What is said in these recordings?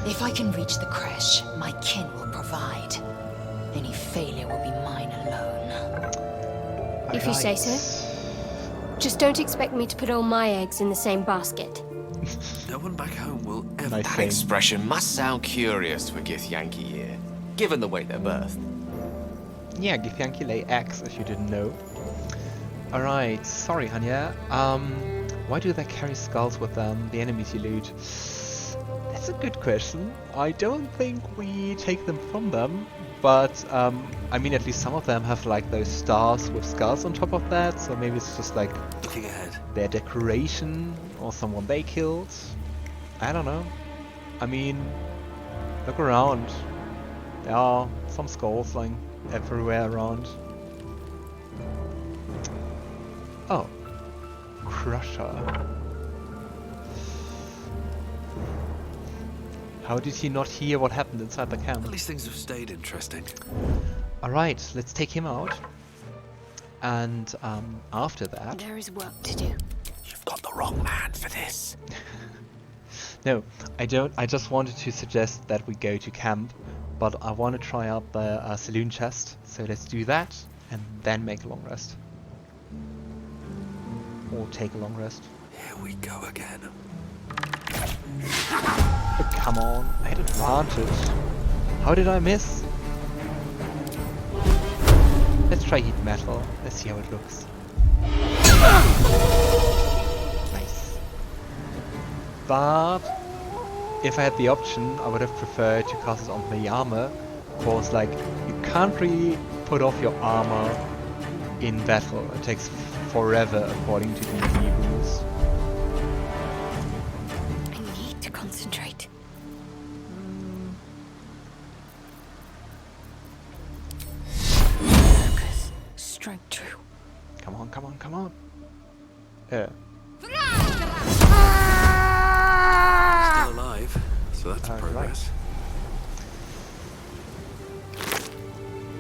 If I can reach the creche, my kin will provide. Any failure will be mine alone. If you say so. Just don't expect me to put all my eggs in the same basket. No one back home will ever... That expression must sound curious for Githyanki here, given the way they're birthed. Yeah, Githyanki lay eggs, if you didn't know. Alright, sorry Hanya. Why do they carry skulls with them, the enemies you loot? That's a good question. I don't think we take them from them, but I mean at least some of them have like those stars with skulls on top of that, so maybe it's just like looking ahead. Their decoration or someone they killed. I don't know. I mean, look around. There are some skulls lying everywhere around. Oh, Crusher. How did he not hear what happened inside the camp? At least things have stayed interesting. Alright, let's take him out. And after that... There is work to do. You've got the wrong man for this. No, I don't. I just wanted to suggest that we go to camp, but I want to try out the saloon chest. So let's do that, and then make a long rest. Or take a long rest. Here we go again. Oh, come on, I had advantage. How did I miss? Let's try heat metal. Let's see how it looks. Nice. But if I had the option, I would have preferred to cast it on the armor. Of course, like, you can't really put off your armor in battle. It takes forever according to the rules. I need to concentrate. Focus. Strike true. Come on, come on, come on. Still alive, so that's progress.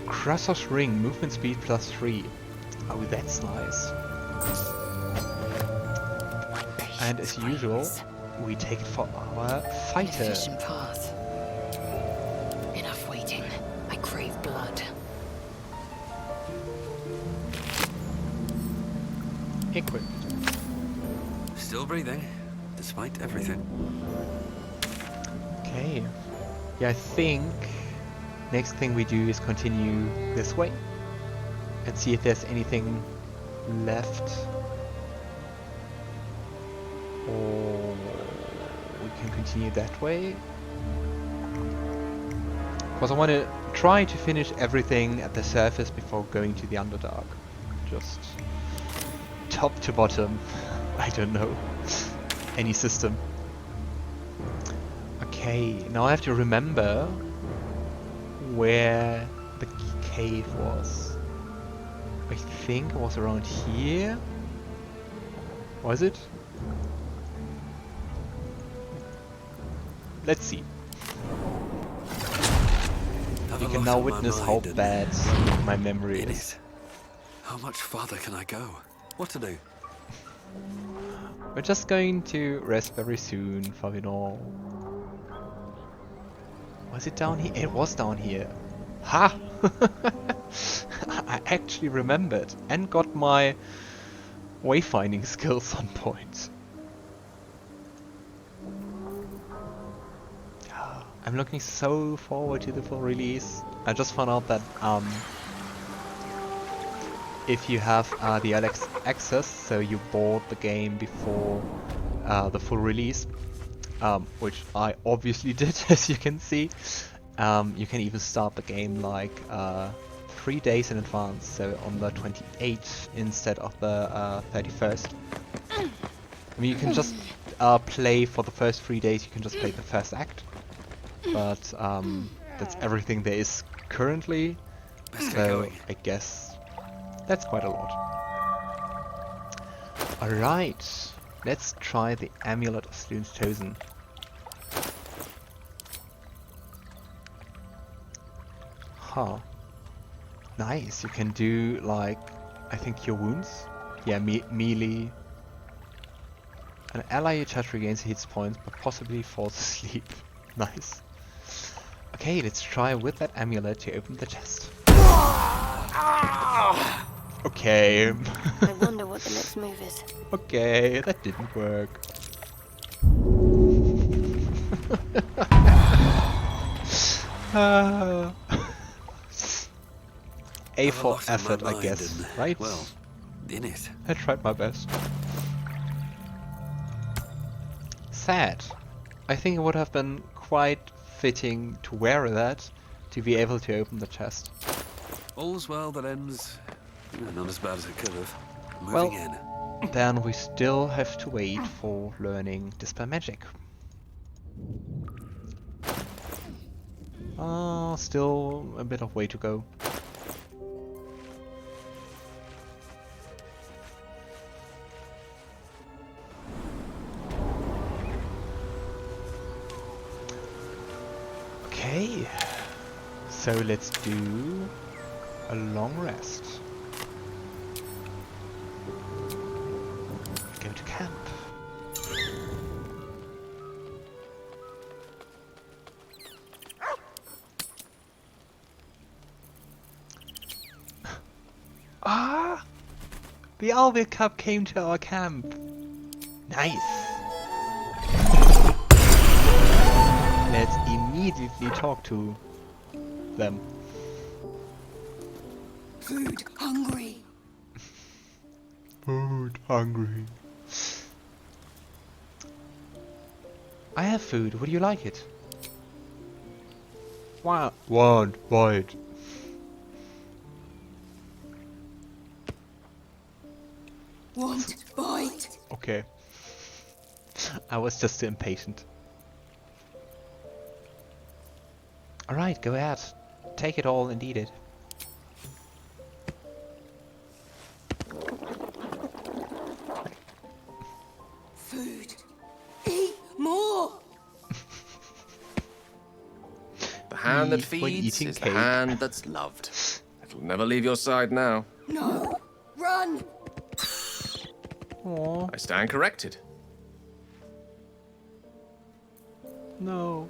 Crusher's Ring, movement speed +3. Oh, that's nice. And as usual, we take it for our fighter. Efficient path. Enough waiting. I crave blood. Equipped. Still breathing, despite everything. Okay. Yeah, I think next thing we do is continue this way and see if there's anything left. Or we can continue that way. Because I want to try to finish everything at the surface before going to the Underdark. Just top to bottom. I don't know. Any system. Okay, now I have to remember where the cave was. I think it was around here. Was it? Let's see. You can now witness how bad my memory is. How much farther can I go? What to do? We're just going to rest very soon, Favinor. Was it down here? It was down here. Ha! I actually remembered and got my wayfinding skills on point. I'm looking so forward to the full release. I just found out that if you have the Alex access, so you bought the game before the full release, which I obviously did, as you can see, you can even start the game like 3 days in advance, so on the 28th instead of the 31st. I mean, you can just play for the first 3 days, you can just play the first act, but that's everything there is currently, so I guess that's quite a lot. Alright, let's try the Amulet of Students Chosen. Huh. Nice, you can do like, I think cure wounds? Yeah, melee. An ally you touch regains hit points but possibly falls asleep. Nice. Okay, let's try with that amulet to open the chest. Okay. I wonder what the next move is. Okay, that didn't work. A Have a for lot on my effort, I mind guess, and, right? well, in it. I tried my best. Sad. I think it would have been quite fitting to wear that to be able to open the chest. All's well that ends. Not as bad as it could have. Well, Moving in. then we still have to wait for learning Dispel Magic. Still a bit of way to go. Okay, so let's do a long rest. Go to camp. Ah! The Owlbear Cub came to our camp. Nice. Let's immediately talk to them. Food hungry. Food hungry. I have food. Would you like it? Wow. Want bite. Want bite. Okay. I was just impatient. Alright, go ahead. Take it all and eat it. Food. Eat more. The hand that Eat when feeds eating is the cake. hand that's loved. It'll never leave your side now. No. Run. Aww, I stand corrected. no.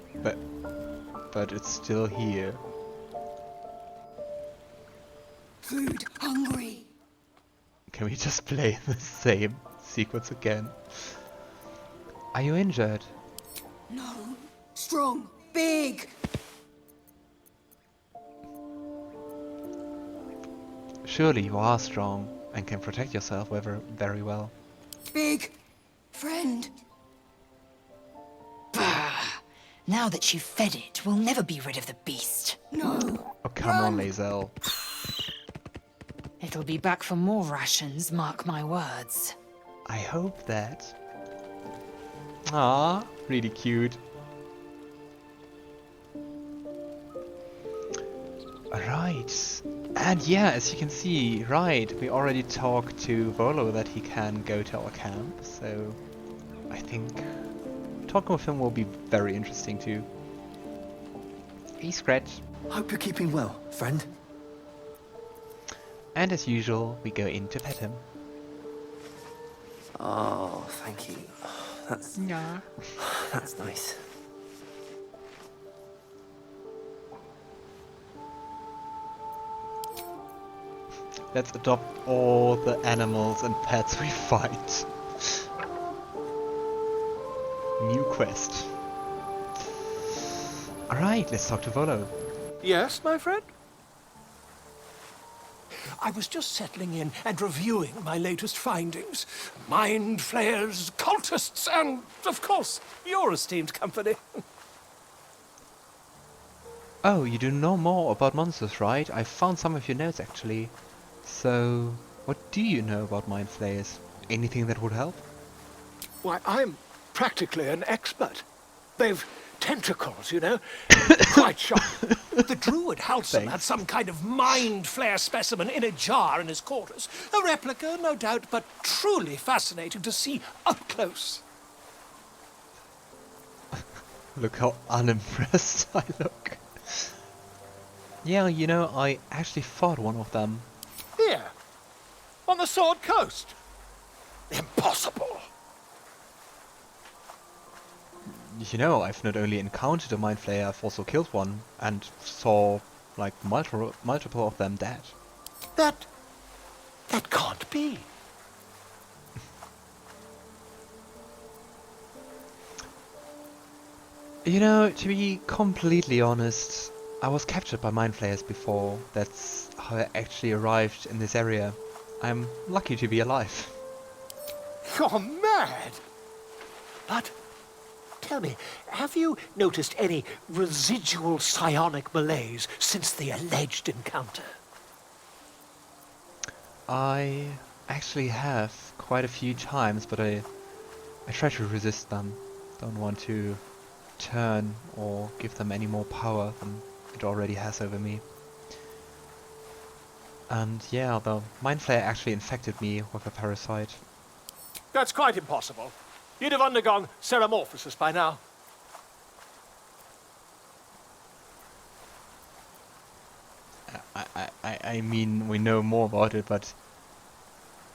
But it's still here. Food hungry. Can we just play the same sequence again? Are you injured? No. Strong. Big. Surely you are strong and can protect yourself very well. Big. Friend. Bah. Now that you've fed it, we'll never be rid of the beast. No. Oh, come on, Lae'zel. It'll be back for more rations, mark my words. I hope that. Ah, really cute. Alright. And yeah, as you can see, right, we already talked to Volo that he can go to our camp, so I think talking with him will be very interesting too. Hey, Scratch. Hope you're keeping well, friend. And as usual, we go in to pet him. Oh, thank you. That's Yeah. that's nice. Let's adopt all the animals and pets we find. New quest. Alright, let's talk to Volo. Yes, my friend? I was just settling in and reviewing my latest findings. Mind flayers, cultists, and, of course, your esteemed company. Oh, you do know more about monsters, right? I found some of your notes actually. So, what do you know about mind flayers? Anything that would help? Why, I'm practically an expert. They've tentacles, you know? Quite sharp. The druid Halson had some kind of mind flare specimen in a jar in his quarters. A replica, no doubt, but truly fascinating to see up close. Look how unimpressed I look. Yeah, you know, I actually fought one of them. Here, on the Sword Coast. Impossible. you know, I've not only encountered a mind flayer, I've also killed one and saw like multiple of them dead. That can't be. You know, to be completely honest, I was captured by mind flayers before. That's how I actually arrived in this area. I'm lucky to be alive. You're mad. But tell me, have you noticed any residual psionic malaise since the alleged encounter? I actually have quite a few times, but I try to resist them. Don't want to turn or give them any more power than it already has over me. And yeah, the mind flayer actually infected me with a parasite. That's quite impossible. You'd have undergone ceramorphosis by now. I mean, we know more about it, but...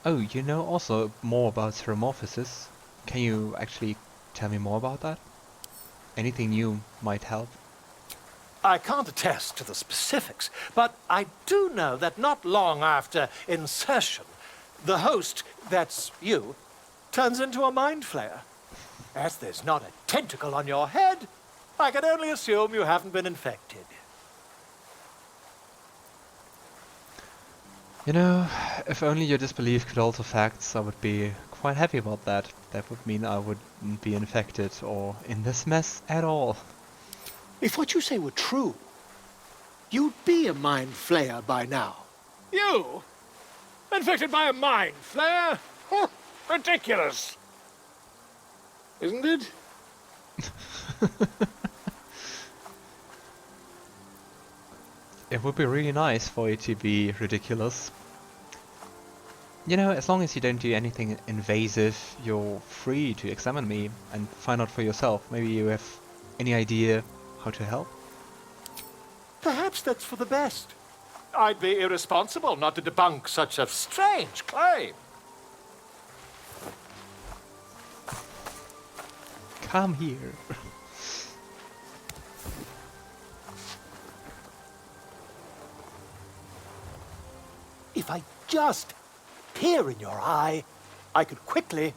Oh, you know also more about ceramorphosis? Can you actually tell me more about that? Anything new might help. I can't attest to the specifics, but I do know that not long after insertion, the host, that's you, turns into a mind flayer. As there's not a tentacle on your head, I can only assume you haven't been infected. You know, if only your disbelief could alter facts, I would be quite happy about that. That would mean I wouldn't be infected or in this mess at all. If what you say were true, you'd be a mind flayer by now. You? Infected by a mind flayer? Ridiculous. Isn't it? It would be really nice for it to be ridiculous. You know, as long as you don't do anything invasive, you're free to examine me and find out for yourself. Maybe you have any idea how to help? Perhaps that's for the best. I'd be irresponsible not to debunk such a strange claim. Come here. If I just peer in your eye, I could quickly...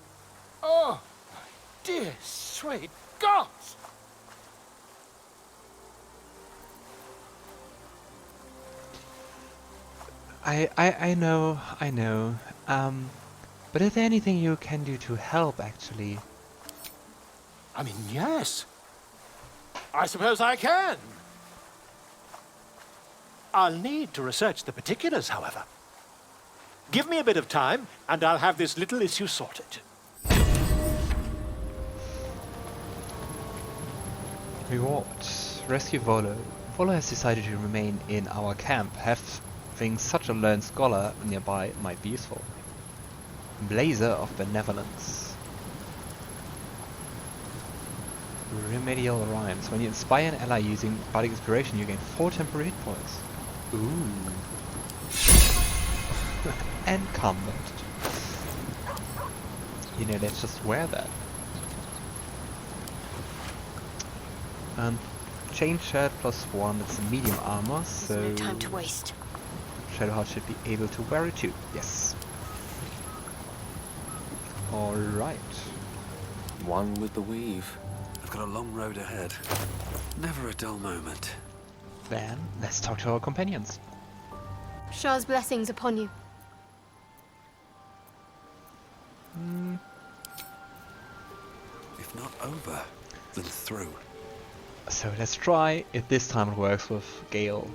Oh, my dear sweet gods! I know. But is there anything you can do to help, actually? I mean, yes. I suppose I can. I'll need to research the particulars, however. Give me a bit of time, and I'll have this little issue sorted. Reward. Rescue Volo. Volo has decided to remain in our camp. Having such a learned scholar nearby might be useful. Blazer of Benevolence. Remedial Rhymes. When you inspire an ally using Bardic Inspiration, you gain 4 temporary hit points. Ooh. And combat. You know, let's just wear that. And chain shirt +1, it's a medium armor, so No time to waste. Shadowheart should be able to wear it too. Yes. Alright. One with the weave. I've got a long road ahead. Never a dull moment. Then let's talk to our companions. Shah's blessings upon you. If not over, then through. So let's try if this time it works with Gale.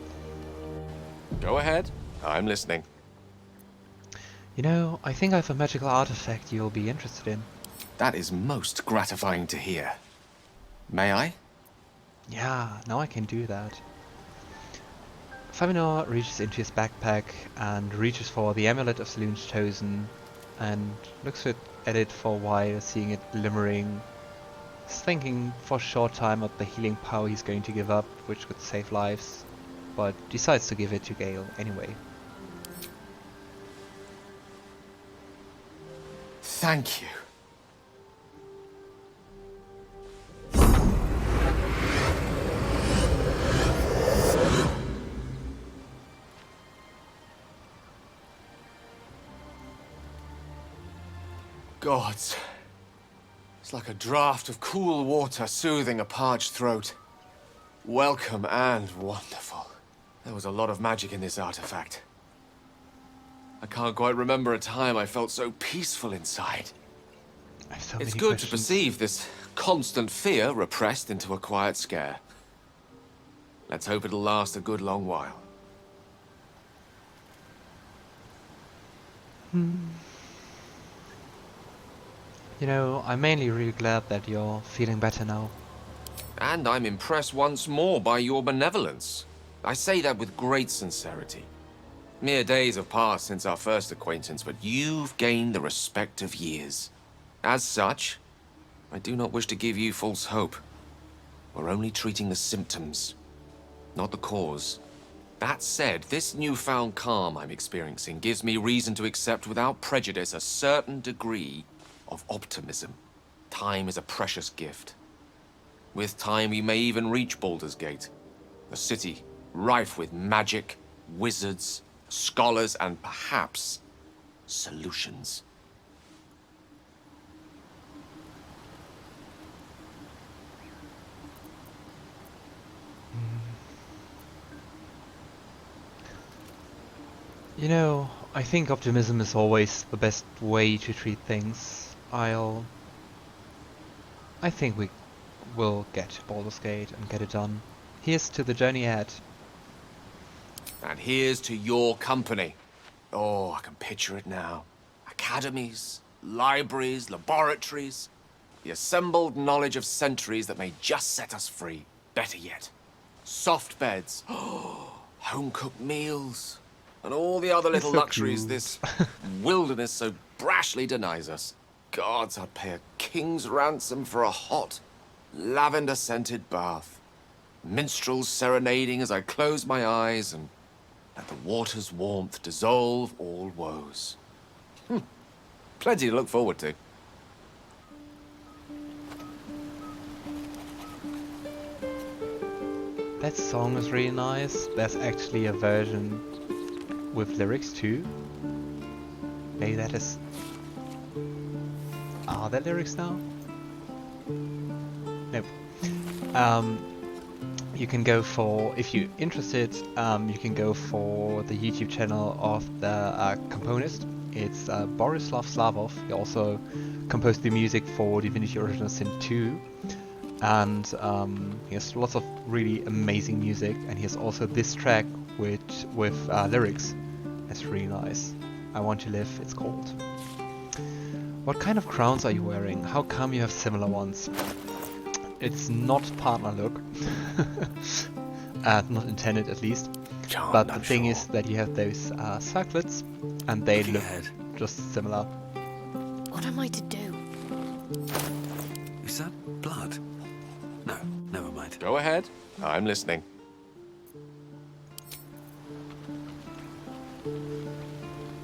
Go ahead. I'm listening. You know, I think I have a magical artifact you'll be interested in. That is most gratifying to hear. May I? Yeah, now I can do that. Favinor reaches into his backpack and reaches for the Amulet of Saloon's Chosen and looks at it for a while, seeing it glimmering. He's thinking for a short time of the healing power he's going to give up, which could save lives, but decides to give it to Gale anyway. Thank you. gods. It's like a draught of cool water soothing a parched throat. Welcome and wonderful. There was a lot of magic in this artifact. I can't quite remember a time I felt so peaceful inside. I have so It's many good to questions. perceive this constant fear repressed into a quiet scare. Let's hope it'll last a good long while. You know, I'm mainly really glad that you're feeling better now. And I'm impressed once more by your benevolence. I say that with great sincerity. Mere days have passed since our first acquaintance, but you've gained the respect of years. As such, I do not wish to give you false hope. We're only treating the symptoms, not the cause. That said, this newfound calm I'm experiencing gives me reason to accept without prejudice a certain degree of optimism. Time is a precious gift. With time, we may even reach Baldur's Gate, a city rife with magic, wizards, scholars, and perhaps solutions. You know, I think optimism is always the best way to treat things. I think we will get Baldur's Gate and get it done. Here's to the journey ahead. And here's to your company. Oh, I can picture it now. Academies, libraries, laboratories. The assembled knowledge of centuries that may just set us free. Better yet, soft beds, home-cooked meals, and all the other little so luxuries cute. this wilderness so brashly denies us. Gods, I'd pay a king's ransom for a hot, lavender-scented bath. Minstrels serenading as I close my eyes and let the water's warmth dissolve all woes. Plenty to look forward to. That song is really nice. There's actually a version with lyrics too. Maybe that is... Are there lyrics now? Nope. You can go for, if you're interested, you can go for the YouTube channel of the componist. It's Borislav Slavov. He also composed the music for Divinity Original Sin 2. And he has lots of really amazing music, and he has also this track with lyrics. That's really nice. I Want to Live, it's called. What kind of crowns are you wearing? How come you have similar ones? It's not partner look. Not intended at least. But the thing is that you have those circlets, and they look just similar. What am I to do? Is that blood? No, never mind. Go ahead. I'm listening.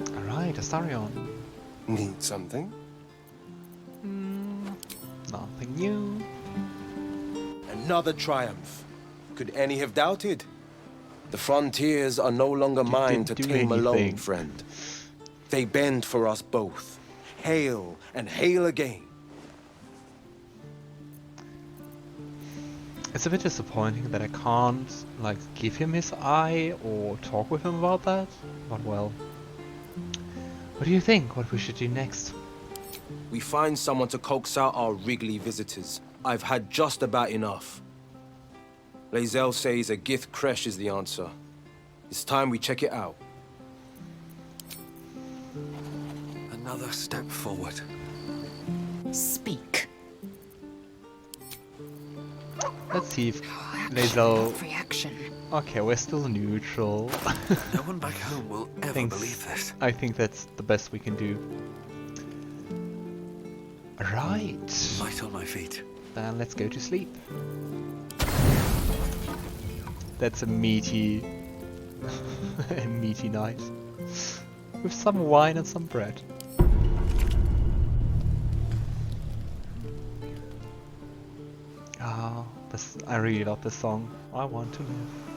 Alright, Astarion. Need something? Nothing new. Another triumph. Could any have doubted? The frontiers are no longer mine to didn't do tame alone, anything. friend. They bend for us both. Hail and hail again. It's a bit disappointing that I can't, like, give him his eye or talk with him about that. But well. What do you think? What we should do next? We find someone to coax out our Wrigley visitors. I've had just about enough. Lae'zel says a Gith Creche is the answer. It's time we check it out. Another step forward. Speak. Let's see if Reaction, Lae'zel... reaction. Okay, we're still neutral. No one back home will ever believe this. I think that's the best we can do. Right. Light on my feet. Then let's go to sleep. That's a meaty... a meaty night. With some wine and some bread. Ah, I really love this song. I Want to Live.